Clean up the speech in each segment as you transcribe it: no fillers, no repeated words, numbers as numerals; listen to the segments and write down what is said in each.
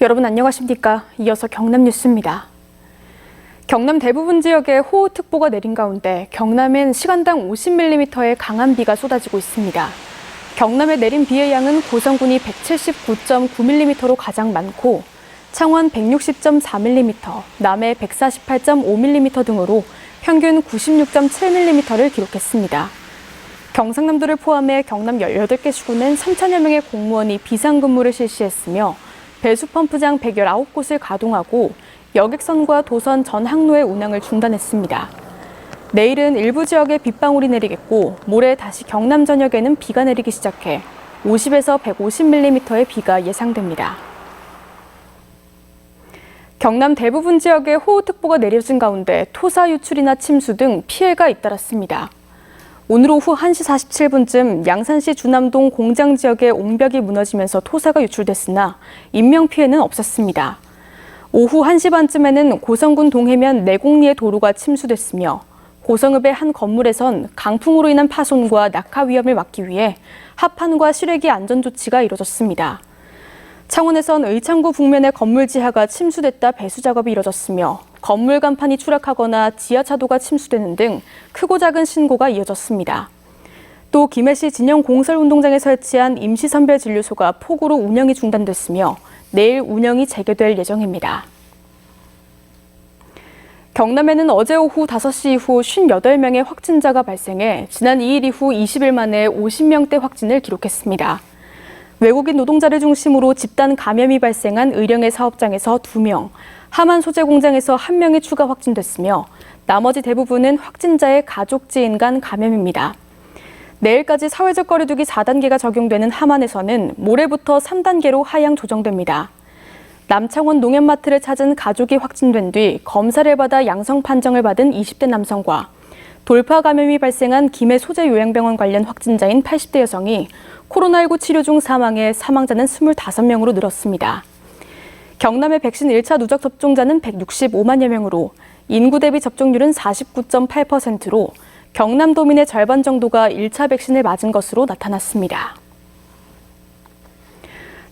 여러분 안녕하십니까? 이어서 경남 뉴스입니다. 경남 대부분 지역에 호우특보가 내린 가운데 경남엔 시간당 50mm의 강한 비가 쏟아지고 있습니다. 경남에 내린 비의 양은 고성군이 179.9mm로 가장 많고 창원 160.4mm, 남해 148.5mm 등으로 평균 96.7mm를 기록했습니다. 경상남도를 포함해 경남 18개 시군은 3천여 명의 공무원이 비상근무를 실시했으며 배수펌프장 119곳을 가동하고 여객선과 도선 전 항로의 운항을 중단했습니다. 내일은 일부 지역에 빗방울이 내리겠고 모레 다시 경남 전역에는 비가 내리기 시작해 50에서 150mm의 비가 예상됩니다. 경남 대부분 지역에 호우특보가 내려진 가운데 토사 유출이나 침수 등 피해가 잇따랐습니다. 오늘 오후 1시 47분쯤 양산시 주남동 공장 지역에 옹벽이 무너지면서 토사가 유출됐으나 인명피해는 없었습니다. 오후 1시 반쯤에는 고성군 동해면 내곡리의 도로가 침수됐으며 고성읍의 한 건물에선 강풍으로 인한 파손과 낙하 위험을 막기 위해 하판과 실외기 안전조치가 이뤄졌습니다. 창원에선 의창구 북면의 건물 지하가 침수됐다 배수 작업이 이뤄졌으며 건물 간판이 추락하거나 지하차도가 침수되는 등 크고 작은 신고가 이어졌습니다. 또 김해시 진영 공설운동장에 설치한 임시선별진료소가 폭우로 운영이 중단됐으며 내일 운영이 재개될 예정입니다. 경남에는 어제 오후 5시 이후 58명의 확진자가 발생해 지난 2일 이후 20일 만에 50명대 확진을 기록했습니다. 외국인 노동자를 중심으로 집단 감염이 발생한 의령의 사업장에서 2명, 하만 소재 공장에서 1명이 추가 확진됐으며 나머지 대부분은 확진자의 가족 지인 간 감염입니다. 내일까지 사회적 거리두기 4단계가 적용되는 하만에서는 모레부터 3단계로 하향 조정됩니다. 남창원 농협마트를 찾은 가족이 확진된 뒤 검사를 받아 양성 판정을 받은 20대 남성과 돌파 감염이 발생한 김해 소재 요양병원 관련 확진자인 80대 여성이 코로나19 치료 중 사망해 사망자는 25명으로 늘었습니다. 경남의 백신 1차 누적 접종자는 165만여 명으로 인구 대비 접종률은 49.8%로 경남도민의 절반 정도가 1차 백신을 맞은 것으로 나타났습니다.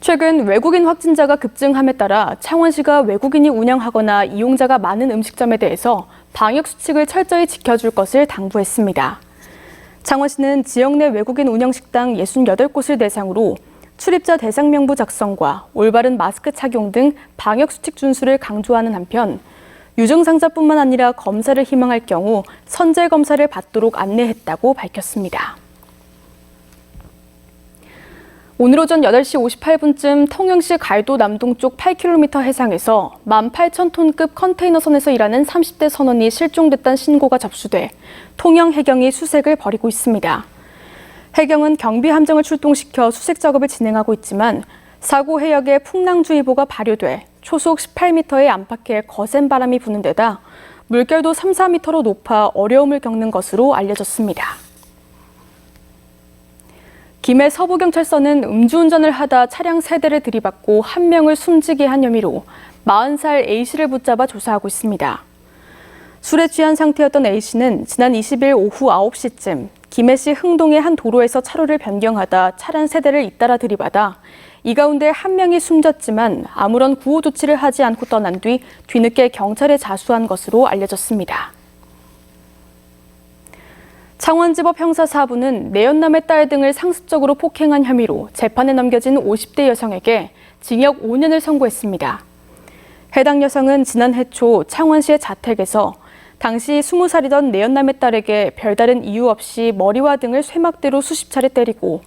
최근 외국인 확진자가 급증함에 따라 창원시가 외국인이 운영하거나 이용자가 많은 음식점에 대해서 방역 수칙을 철저히 지켜줄 것을 당부했습니다. 창원시는 지역 내 외국인 운영 식당 68곳을 대상으로 출입자 대상 명부 작성과 올바른 마스크 착용 등 방역 수칙 준수를 강조하는 한편 유증상자뿐만 아니라 검사를 희망할 경우 선제 검사를 받도록 안내했다고 밝혔습니다. 오늘 오전 8시 58분쯤 통영시 갈도 남동쪽 8km 해상에서 18,000톤급 컨테이너선에서 일하는 30대 선원이 실종됐다는 신고가 접수돼 통영 해경이 수색을 벌이고 있습니다. 해경은 경비 함정을 출동시켜 수색 작업을 진행하고 있지만 사고 해역에 풍랑주의보가 발효돼 초속 18m의 안팎의 거센 바람이 부는 데다 물결도 3, 4m로 높아 어려움을 겪는 것으로 알려졌습니다. 김해 서부경찰서는 음주운전을 하다 차량 3대를 들이받고 1명을 숨지게 한 혐의로 40살 A씨를 붙잡아 조사하고 있습니다. 술에 취한 상태였던 A씨는 지난 20일 오후 9시쯤 김해시 흥동의 한 도로에서 차로를 변경하다 차량 3대를 잇따라 들이받아 이 가운데 1명이 숨졌지만 아무런 구호 조치를 하지 않고 떠난 뒤 뒤늦게 경찰에 자수한 것으로 알려졌습니다. 창원지법 형사4부는 내연남의 딸 등을 상습적으로 폭행한 혐의로 재판에 넘겨진 50대 여성에게 징역 5년을 선고했습니다. 해당 여성은 지난해 초 창원시의 자택에서 당시 20살이던 내연남의 딸에게 별다른 이유 없이 머리와 등을 쇠막대로 수십 차례 때리고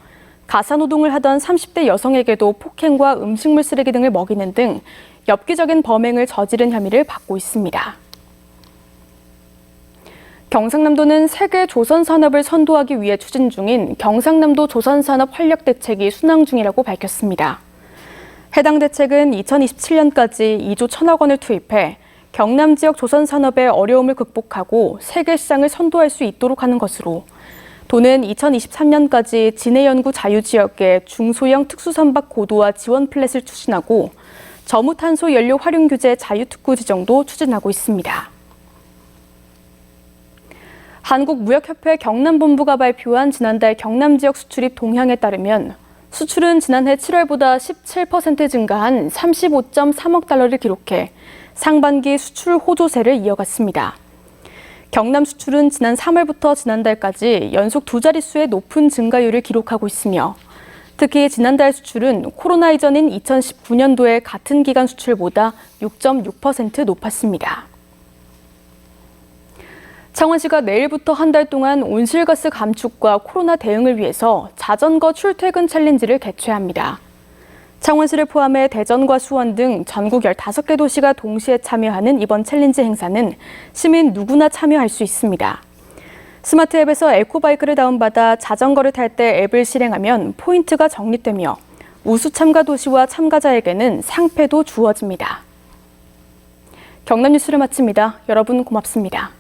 가사노동을 하던 30대 여성에게도 폭행과 음식물 쓰레기 등을 먹이는 등 엽기적인 범행을 저지른 혐의를 받고 있습니다. 경상남도는 세계 조선산업을 선도하기 위해 추진 중인 경상남도 조선산업 활력대책이 순항 중이라고 밝혔습니다. 해당 대책은 2027년까지 2조 1천억 원을 투입해 경남 지역 조선산업의 어려움을 극복하고 세계 시장을 선도할 수 있도록 하는 것으로 도는 2023년까지 진해연구 자유지역에 중소형 특수선박 고도화 지원 플랫을 추진하고 저무탄소 연료 활용 규제 자유특구 지정도 추진하고 있습니다. 한국무역협회 경남본부가 발표한 지난달 경남 지역 수출입 동향에 따르면 수출은 지난해 7월보다 17% 증가한 35.3억 달러를 기록해 상반기 수출 호조세를 이어갔습니다. 경남 수출은 지난 3월부터 지난달까지 연속 두 자릿수의 높은 증가율을 기록하고 있으며 특히 지난달 수출은 코로나 이전인 2019년도의 같은 기간 수출보다 6.6% 높았습니다. 창원시가 내일부터 한 달 동안 온실가스 감축과 코로나 대응을 위해서 자전거 출퇴근 챌린지를 개최합니다. 창원시를 포함해 대전과 수원 등 전국 15개 도시가 동시에 참여하는 이번 챌린지 행사는 시민 누구나 참여할 수 있습니다. 스마트 앱에서 에코바이크를 다운받아 자전거를 탈 때 앱을 실행하면 포인트가 적립되며 우수 참가 도시와 참가자에게는 상패도 주어집니다. 경남 뉴스를 마칩니다. 여러분 고맙습니다.